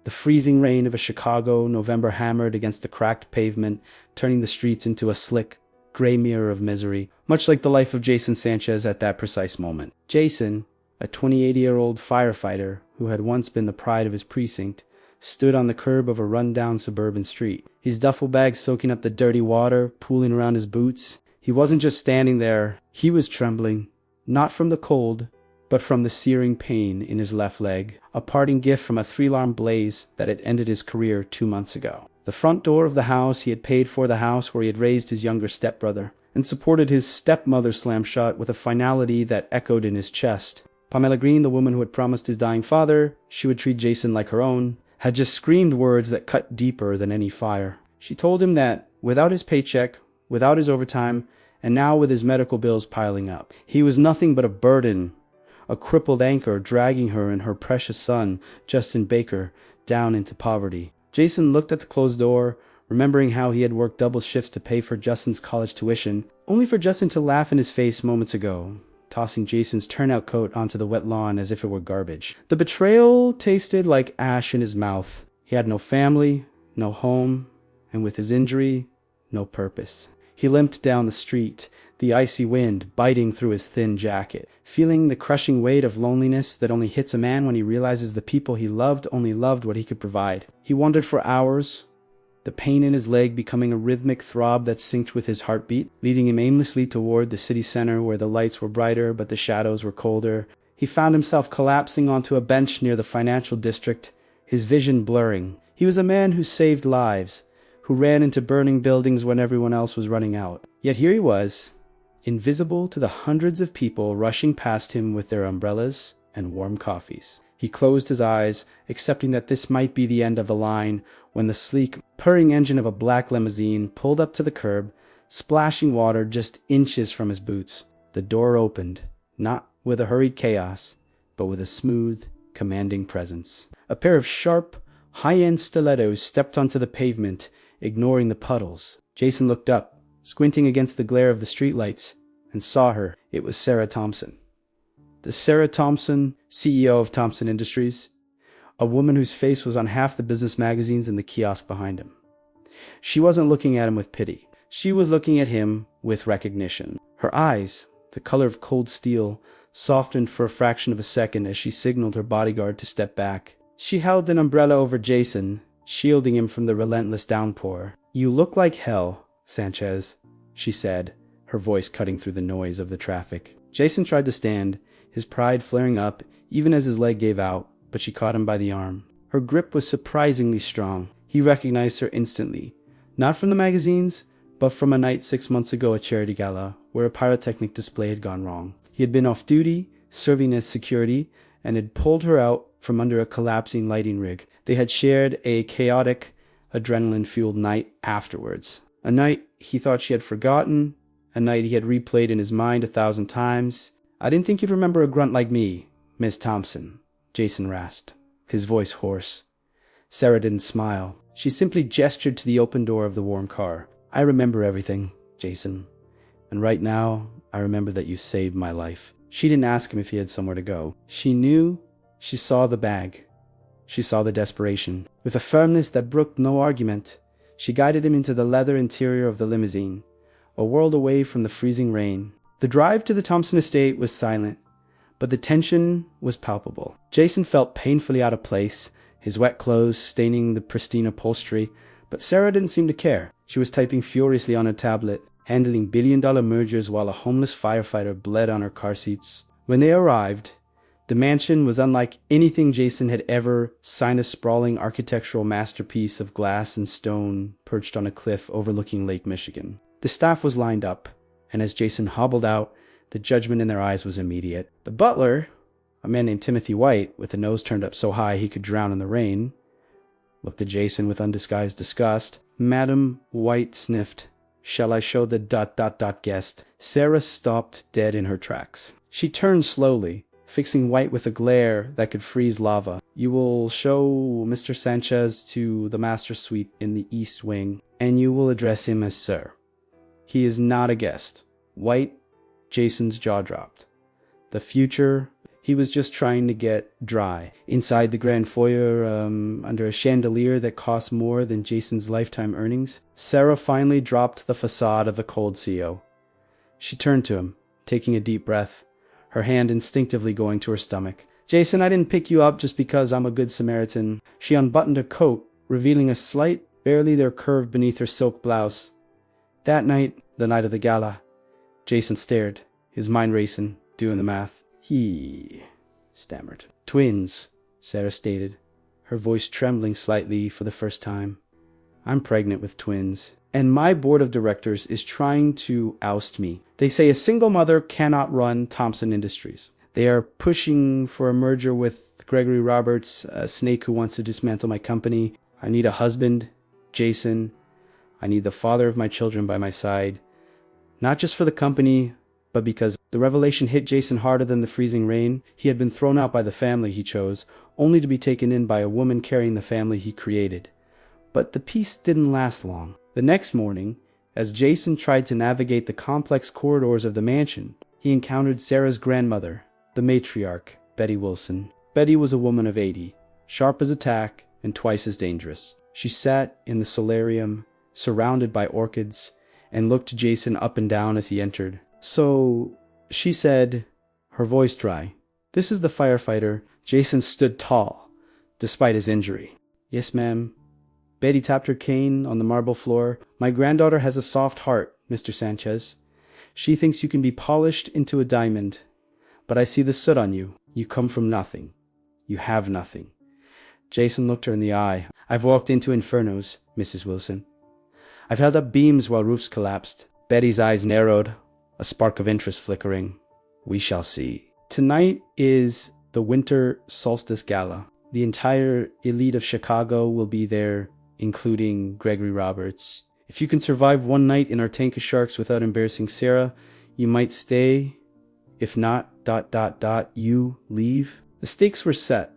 The freezing rain of a Chicago November hammered against the cracked pavement, turning the streets into a slick, gray mirror of misery, much like the life of Jason Sanchez at that precise moment. Jason, a 28-year-old firefighter who had once been the pride of his precinct, stood on the curb of a run-down suburban street, his duffel bag soaking up the dirty water pooling around his boots. He wasn't just standing there, he was trembling, not from the cold, but from the searing pain in his left leg, a parting gift from a three-alarm blaze that had ended his career 2 months ago. The front door of the house he had paid for, the house where he had raised his younger stepbrother, and supported his stepmother, slammed shut with a finality that echoed in his chest. Pamela Green, the woman who had promised his dying father she would treat Jason like her own, had just screamed words that cut deeper than any fire. She told him that, without his paycheck, without his overtime, and now with his medical bills piling up, he was nothing but a burden, a crippled anchor dragging her and her precious son, Justin Baker, down into poverty. Jason looked at the closed door, remembering how he had worked double shifts to pay for Justin's college tuition, only for Justin to laugh in his face moments ago, tossing Jason's turnout coat onto the wet lawn as if it were garbage. The betrayal tasted like ash in his mouth. He had no family, no home, and with his injury, no purpose. He limped down the street, the icy wind biting through his thin jacket, feeling the crushing weight of loneliness that only hits a man when he realizes the people he loved only loved what he could provide. He wandered for hours, the pain in his leg becoming a rhythmic throb that synced with his heartbeat, leading him aimlessly toward the city center where the lights were brighter but the shadows were colder. He found himself collapsing onto a bench near the financial district, his vision blurring. He was a man who saved lives, who ran into burning buildings when everyone else was running out. Yet here he was, invisible to the hundreds of people rushing past him with their umbrellas and warm coffees. He closed his eyes, accepting that this might be the end of the line, when the sleek, purring engine of a black limousine pulled up to the curb, splashing water just inches from his boots. The door opened, not with a hurried chaos, but with a smooth, commanding presence. A pair of sharp, high-end stilettos stepped onto the pavement, ignoring the puddles. Jason looked up, squinting against the glare of the streetlights, and saw her. It was Sarah Thompson. The Sarah Thompson, CEO of Thompson Industries, a woman whose face was on half the business magazines in the kiosk behind him. She wasn't looking at him with pity. She was looking at him with recognition. Her eyes, the color of cold steel, softened for a fraction of a second as she signaled her bodyguard to step back. She held an umbrella over Jason, shielding him from the relentless downpour. "You look like hell, Sanchez," she said, her voice cutting through the noise of the traffic. Jason tried to stand, his pride flaring up even as his leg gave out, but she caught him by the arm. Her grip was surprisingly strong. He recognized her instantly, not from the magazines, but from a night 6 months ago at Charity Gala, where a pyrotechnic display had gone wrong. He had been off duty, serving as security, and had pulled her out from under a collapsing lighting rig. They had shared a chaotic, adrenaline-fueled night afterwards. A night he thought she had forgotten, a night he had replayed in his mind 1,000 times. "I didn't think you'd remember a grunt like me, Miss Thompson," Jason rasped, his voice hoarse. Sarah didn't smile. She simply gestured to the open door of the warm car. "I remember everything, Jason. And right now, I remember that you saved my life." She didn't ask him if he had somewhere to go. She knew. She saw the bag. She saw the desperation. With a firmness that brooked no argument, she guided him into the leather interior of the limousine, a world away from the freezing rain. The drive to the Thompson estate was silent, but the tension was palpable. Jason felt painfully out of place, his wet clothes staining the pristine upholstery, but Sarah didn't seem to care. She was typing furiously on a tablet, handling billion-dollar mergers while a homeless firefighter bled on her car seats. When they arrived, the mansion was unlike anything Jason had ever seen, a sprawling architectural masterpiece of glass and stone perched on a cliff overlooking Lake Michigan. The staff was lined up, and as Jason hobbled out, the judgment in their eyes was immediate. The butler, a man named Timothy White, with a nose turned up so high he could drown in the rain, looked at Jason with undisguised disgust. Madam White sniffed. "Shall I show the ... guest?" Sarah stopped dead in her tracks. She turned slowly, fixing White with a glare that could freeze lava. "You will show Mr. Sanchez to the master suite in the East Wing, and you will address him as Sir. He is not a guest." White, Jason's jaw dropped. The future, He was just trying to get dry. Inside the grand foyer, under a chandelier that cost more than Jason's lifetime earnings, Sarah finally dropped the facade of the cold CO. She turned to him, taking a deep breath, her hand instinctively going to her stomach. Jason, I didn't pick you up just because I'm a good Samaritan. She unbuttoned her coat, revealing a slight, barely there curve beneath her silk blouse. That night, the night of the gala, Jason stared, his mind racing, doing the math. He stammered. Twins, Sarah stated, her voice trembling slightly for the first time. I'm pregnant with twins, and my board of directors is trying to oust me. They say a single mother cannot run Thompson Industries. They are pushing for a merger with Gregory Roberts, a snake who wants to dismantle my company. I need a husband, Jason. I need the father of my children by my side. Not just for the company, but because the revelation hit Jason harder than the freezing rain. He had been thrown out by the family he chose, only to be taken in by a woman carrying the family he created. But the peace didn't last long. The next morning, as Jason tried to navigate the complex corridors of the mansion, he encountered Sarah's grandmother, the matriarch, Betty Wilson. Betty was a woman of 80, sharp as a tack and twice as dangerous. She sat in the solarium, surrounded by orchids, and looked Jason up and down as he entered. So, she said, her voice dry, "This is the firefighter." Jason stood tall, despite his injury. "Yes, ma'am." Betty tapped her cane on the marble floor. "My granddaughter has a soft heart, Mr. Sanchez. She thinks you can be polished into a diamond. But I see the soot on you. You come from nothing. You have nothing." Jason looked her in the eye. "I've walked into infernos, Mrs. Wilson. I've held up beams while roofs collapsed." Betty's eyes narrowed, a spark of interest flickering. "We shall see." Tonight is the Winter Solstice Gala. The entire elite of Chicago will be there, including Gregory Roberts. If you can survive one night in our tank of sharks without embarrassing Sarah, you might stay. If not, you leave. The stakes were set.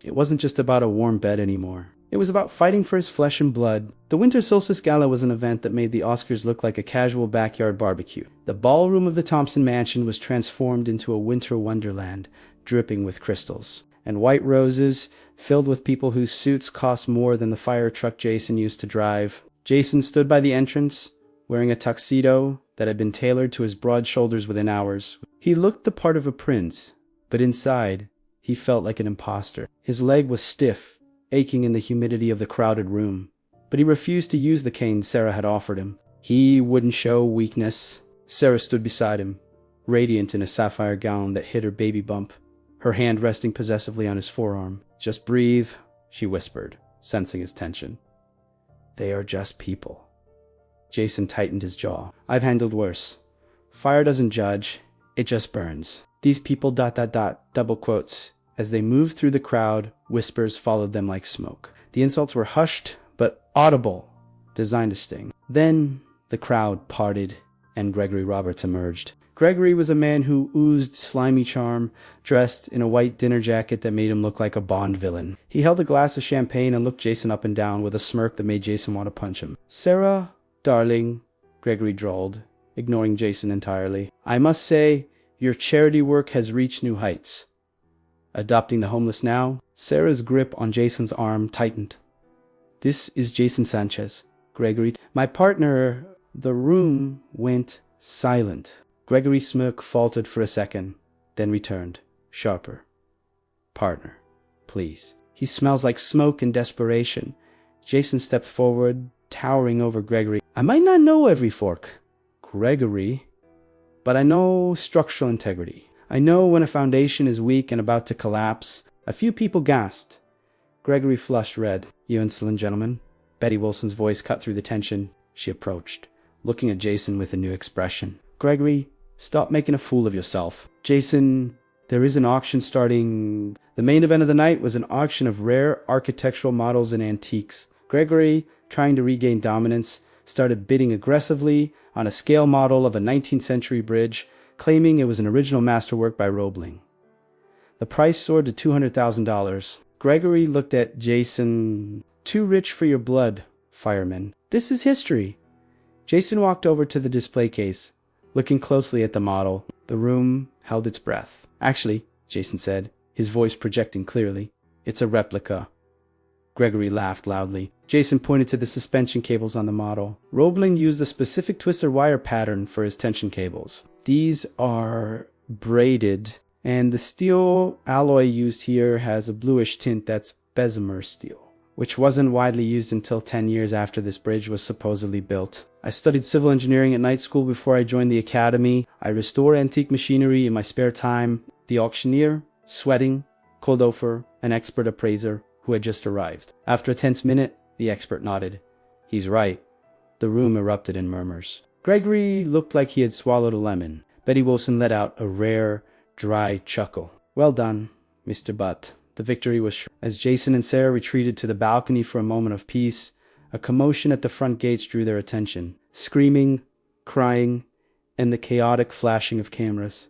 It wasn't just about a warm bed anymore. It was about fighting for his flesh and blood. The Winter Solstice Gala was an event that made the Oscars look like a casual backyard barbecue. The ballroom of the Thompson Mansion was transformed into a winter wonderland, dripping with crystals. And white roses, filled with people whose suits cost more than the fire truck Jason used to drive. Jason stood by the entrance, wearing a tuxedo that had been tailored to his broad shoulders within hours. He looked the part of a prince, but inside, he felt like an imposter. His leg was stiff, aching in the humidity of the crowded room. But he refused to use the cane Sarah had offered him. He wouldn't show weakness. Sarah stood beside him, radiant in a sapphire gown that hid her baby bump, her hand resting possessively on his forearm. "Just breathe," she whispered, sensing his tension. "They are just people." Jason tightened his jaw. "I've handled worse. Fire doesn't judge, it just burns. These people ... double quotes. As they moved through the crowd, whispers followed them like smoke. The insults were hushed, but audible, designed to sting. Then the crowd parted, and Gregory Roberts emerged. Gregory was a man who oozed slimy charm, dressed in a white dinner jacket that made him look like a Bond villain. He held a glass of champagne and looked Jason up and down with a smirk that made Jason want to punch him. "Sarah, darling," Gregory drawled, ignoring Jason entirely, "I must say, your charity work has reached new heights." Adopting the homeless now, Sarah's grip on Jason's arm tightened. "This is Jason Sanchez, Gregory. My partner." The room went silent. Gregory's smirk faltered for a second, then returned, sharper. "Partner, please." "He smells like smoke and desperation." Jason stepped forward, towering over Gregory. "I might not know every fork, Gregory, but I know structural integrity. I know when a foundation is weak and about to collapse." A few people gasped. Gregory flushed red. "You insolent gentleman." Betty Wilson's voice cut through the tension. She approached, looking at Jason with a new expression. "Gregory, stop making a fool of yourself." "Jason, there is an auction starting." The main event of the night was an auction of rare architectural models and antiques. Gregory, trying to regain dominance, started bidding aggressively on a scale model of a 19th century bridge, claiming it was an original masterwork by Roebling. The price soared to $200,000. Gregory looked at Jason. "Too rich for your blood, fireman. This is history." Jason walked over to the display case, looking closely at the model. The room held its breath. "Actually, Jason said, his voice projecting clearly. "It's a replica." Gregory laughed loudly. Jason pointed to the suspension cables on the model. Roebling used a specific twisted wire pattern for his tension cables. These are braided, and the steel alloy used here has a bluish tint that's Bessemer steel, which wasn't widely used until 10 years after this bridge was supposedly built. I studied civil engineering at night school before I joined the academy. I restore antique machinery in my spare time. The auctioneer, sweating, Koldofer, an expert appraiser who had just arrived. After a tense minute, the expert nodded. "He's right." The room erupted in murmurs. Gregory looked like he had swallowed a lemon. Betty Wilson let out a rare, dry chuckle. "Well done, Mr. Butt." The victory was sure. As Jason and Sarah retreated to the balcony for a moment of peace, a commotion at the front gates drew their attention. Screaming, crying, and the chaotic flashing of cameras.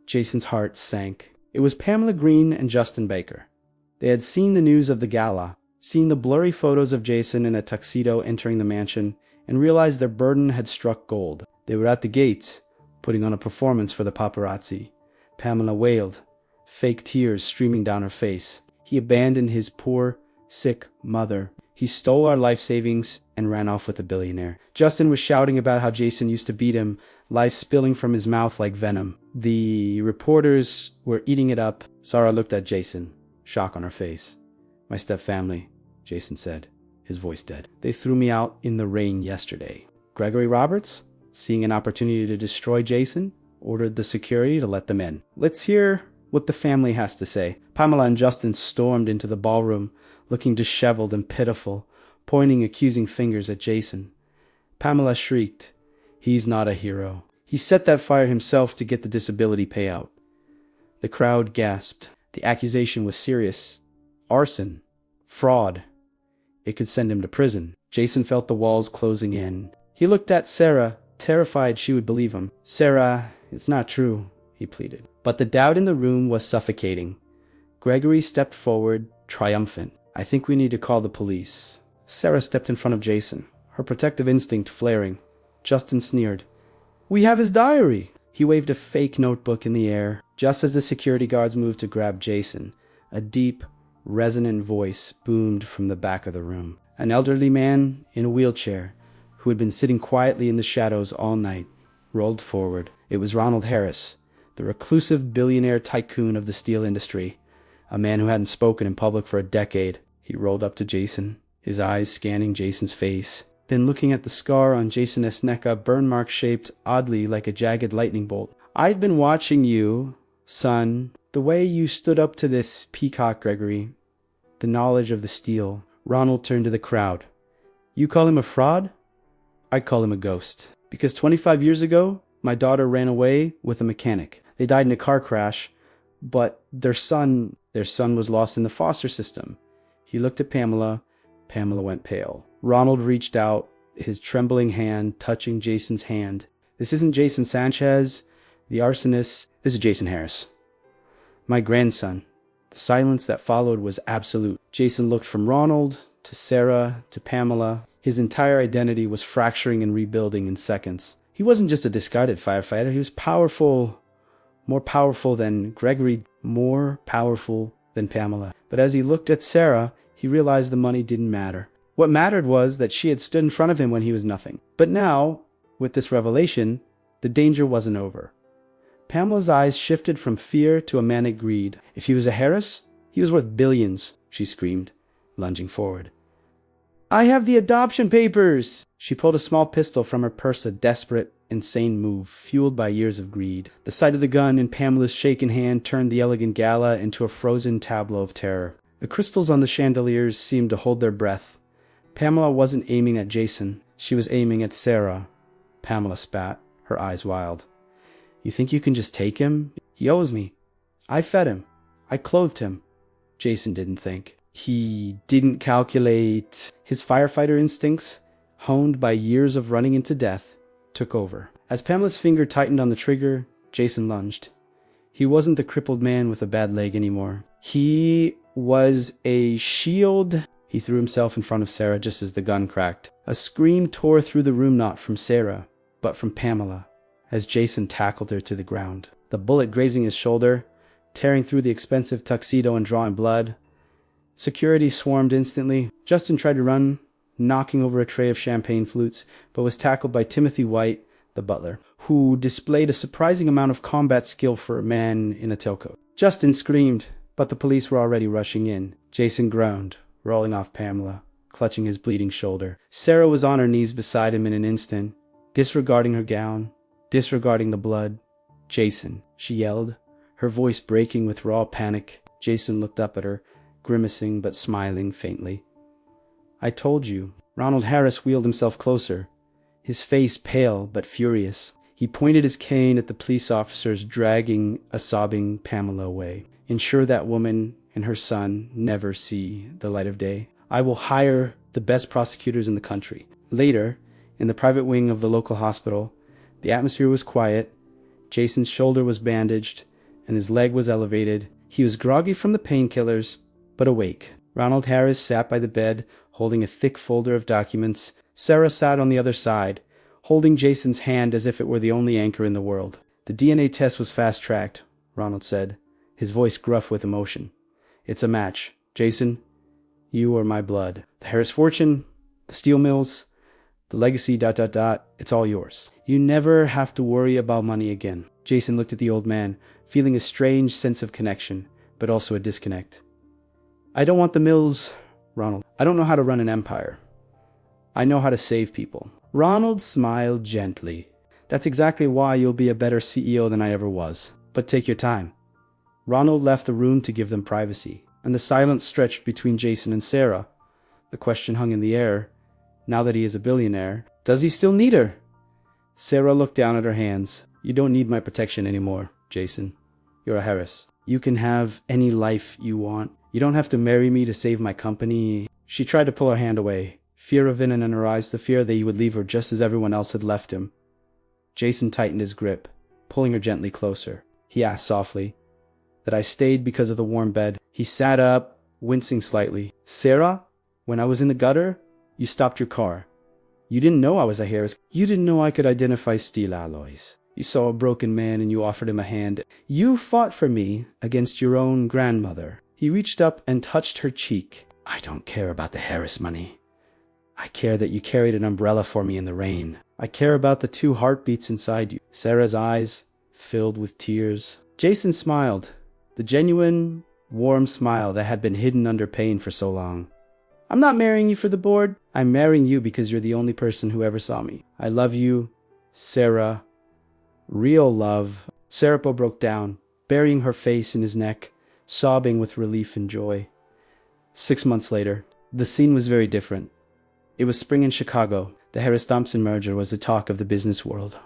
Jason's heart sank. It was Pamela Green and Justin Baker. They had seen the news of the gala, seen the blurry photos of Jason in a tuxedo entering the mansion, and realized their burden had struck gold. They were at the gates, putting on a performance for the paparazzi. Pamela wailed, fake tears streaming down her face. He abandoned his poor, sick mother. He stole our life savings and ran off with a billionaire. Justin was shouting about how Jason used to beat him, lies spilling from his mouth like venom. The reporters were eating it up. Sarah looked at Jason, shock on her face. "My step-family," Jason said, his voice dead. "They threw me out in the rain yesterday." Gregory Roberts, seeing an opportunity to destroy Jason, ordered the security to let them in. "Let's hear what the family has to say." Pamela and Justin stormed into the ballroom, looking disheveled and pitiful, pointing accusing fingers at Jason. Pamela shrieked, "He's not a hero. He set that fire himself to get the disability payout." The crowd gasped. The accusation was serious. Arson. Fraud. It could send him to prison. Jason felt the walls closing in. He looked at Sarah, terrified she would believe him. "Sarah, it's not true," he pleaded. But the doubt in the room was suffocating. Gregory stepped forward, triumphant. "I think we need to call the police." Sarah stepped in front of Jason, her protective instinct flaring. Justin sneered. "We have his diary." He waved a fake notebook in the air. Just as the security guards moved to grab Jason, a deep, resonant voice boomed from the back of the room. An elderly man in a wheelchair, who had been sitting quietly in the shadows all night, rolled forward. It was Ronald Harris, the reclusive billionaire tycoon of the steel industry, a man who hadn't spoken in public for a decade. He rolled up to Jason, his eyes scanning Jason's face, then looking at the scar on Jason's neck, a burn mark shaped oddly like a jagged lightning bolt. "I've been watching you, son, the way you stood up to this peacock, Gregory. The knowledge of the steel." Ronald turned to the crowd. "You call him a fraud? I call him a ghost. Because 25 years ago, my daughter ran away with a mechanic. They died in a car crash, but their son was lost in the foster system." He looked at Pamela. Pamela went pale. Ronald reached out, his trembling hand touching Jason's hand. "This isn't Jason Sanchez, the arsonist. This is Jason Harris. My grandson." The silence that followed was absolute. Jason looked from Ronald to Sarah to Pamela. His entire identity was fracturing and rebuilding in seconds. He wasn't just a discarded firefighter. He was powerful, more powerful than Gregory, more powerful than Pamela. But as he looked at Sarah, he realized the money didn't matter. What mattered was that she had stood in front of him when he was nothing. But now, with this revelation, the danger wasn't over. Pamela's eyes shifted from fear to a manic greed. If he was a Harris, he was worth billions, she screamed, lunging forward. "I have the adoption papers!" She pulled a small pistol from her purse, a desperate, insane move, fueled by years of greed. The sight of the gun in Pamela's shaken hand turned the elegant gala into a frozen tableau of terror. The crystals on the chandeliers seemed to hold their breath. Pamela wasn't aiming at Jason. She was aiming at Sarah. Pamela spat, her eyes wild. "You think you can just take him? He owes me. I fed him. I clothed him." Jason didn't think. He didn't calculate. His firefighter instincts, honed by years of running into death, took over. As Pamela's finger tightened on the trigger, Jason lunged. He wasn't the crippled man with a bad leg anymore. He was a shield. He threw himself in front of Sarah just as the gun cracked. A scream tore through the room, not from Sarah, but from Pamela, as Jason tackled her to the ground. The bullet grazing his shoulder, tearing through the expensive tuxedo and drawing blood. Security swarmed instantly. Justin tried to run, knocking over a tray of champagne flutes, but was tackled by Timothy White, the butler, who displayed a surprising amount of combat skill for a man in a tailcoat. Justin screamed, but the police were already rushing in. Jason groaned, rolling off Pamela, clutching his bleeding shoulder. Sarah was on her knees beside him in an instant, disregarding her gown, disregarding the blood. "Jason," she yelled, her voice breaking with raw panic. Jason looked up at her, grimacing but smiling faintly. "I told you." Ronald Harris wheeled himself closer, his face pale but furious. He pointed his cane at the police officers dragging a sobbing Pamela away. "Ensure that woman and her son never see the light of day. I will hire the best prosecutors in the country." Later, in the private wing of the local hospital, the atmosphere was quiet. Jason's shoulder was bandaged, and his leg was elevated. He was groggy from the painkillers, but awake. Ronald Harris sat by the bed, holding a thick folder of documents. Sarah sat on the other side, holding Jason's hand as if it were the only anchor in the world. "The DNA test was fast-tracked," Ronald said, his voice gruff with emotion. "It's a match. Jason, you are my blood. The Harris fortune, the steel mills, the legacy, ... it's all yours. You never have to worry about money again." Jason looked at the old man, feeling a strange sense of connection, but also a disconnect. "I don't want the mills, Ronald. I don't know how to run an empire. I know how to save people." Ronald smiled gently. "That's exactly why you'll be a better CEO than I ever was. But take your time." Ronald left the room to give them privacy, and the silence stretched between Jason and Sarah. The question hung in the air. Now that he is a billionaire, does he still need her? Sarah looked down at her hands. "You don't need my protection anymore, Jason. You're a Harris. You can have any life you want. You don't have to marry me to save my company." She tried to pull her hand away, fear of Vinan in her eyes, the fear that he would leave her just as everyone else had left him. Jason tightened his grip, pulling her gently closer. He asked softly, "That I stayed because of the warm bed." He sat up, wincing slightly. "Sarah, when I was in the gutter, you stopped your car. You didn't know I was a Harris. You didn't know I could identify steel alloys. You saw a broken man and you offered him a hand. You fought for me against your own grandmother." He reached up and touched her cheek. "I don't care about the Harris money. I care that you carried an umbrella for me in the rain. I care about the 2 heartbeats inside you." Sarah's eyes filled with tears. Jason smiled, the genuine, warm smile that had been hidden under pain for so long. "I'm not marrying you for the board. I'm marrying you because you're the only person who ever saw me. I love you, Sarah. Real love." Sarah broke down, burying her face in his neck, sobbing with relief and joy. 6 months later, the scene was very different. It was spring in Chicago. The Harris-Thompson merger was the talk of the business world.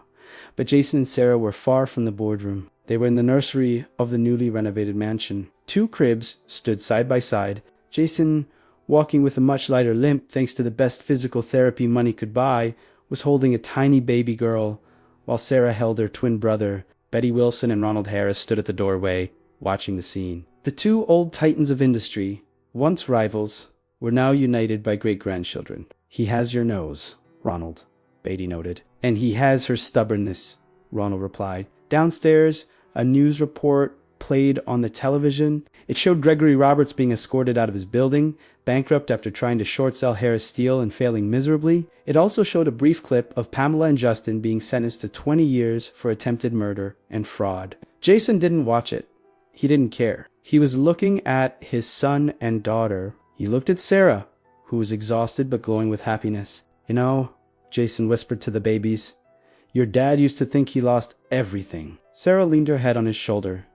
But Jason and Sarah were far from the boardroom. They were in the nursery of the newly renovated mansion. 2 cribs stood side by side. Jason, walking with a much lighter limp thanks to the best physical therapy money could buy, was holding a tiny baby girl, while Sarah held her twin brother. Betty Wilson and Ronald Harris stood at the doorway, watching the scene. The 2 old titans of industry, once rivals, were now united by great-grandchildren. "He has your nose, Ronald," Beatty noted. "And he has her stubbornness," Ronald replied. Downstairs, a news report played on the television. It showed Gregory Roberts being escorted out of his building, bankrupt after trying to short-sell Harris Steel and failing miserably. It also showed a brief clip of Pamela and Justin being sentenced to 20 years for attempted murder and fraud. Jason didn't watch it. He didn't care. He was looking at his son and daughter. He looked at Sarah, who was exhausted but glowing with happiness. "You know," Jason whispered to the babies, "your dad used to think he lost everything." Sarah leaned her head on his shoulder.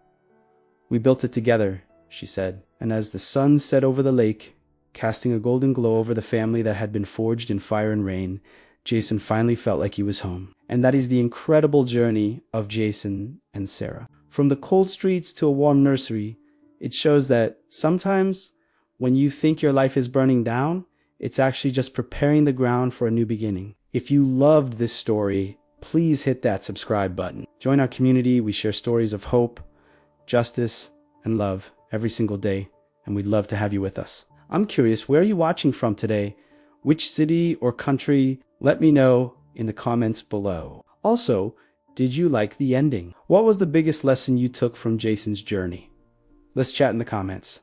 "We built it together," she said. And as the sun set over the lake, casting a golden glow over the family that had been forged in fire and rain, Jason finally felt like he was home. And that is the incredible journey of Jason and Sarah. From the cold streets to a warm nursery, it shows that sometimes when you think your life is burning down, it's actually just preparing the ground for a new beginning. If you loved this story, please hit that subscribe button. Join our community. We share stories of hope, justice, and love every single day, and we'd love to have you with us. I'm curious, where are you watching from today? Which city or country? Let me know in the comments below. Also, did you like the ending? What was the biggest lesson you took from Jason's journey? Let's chat in the comments.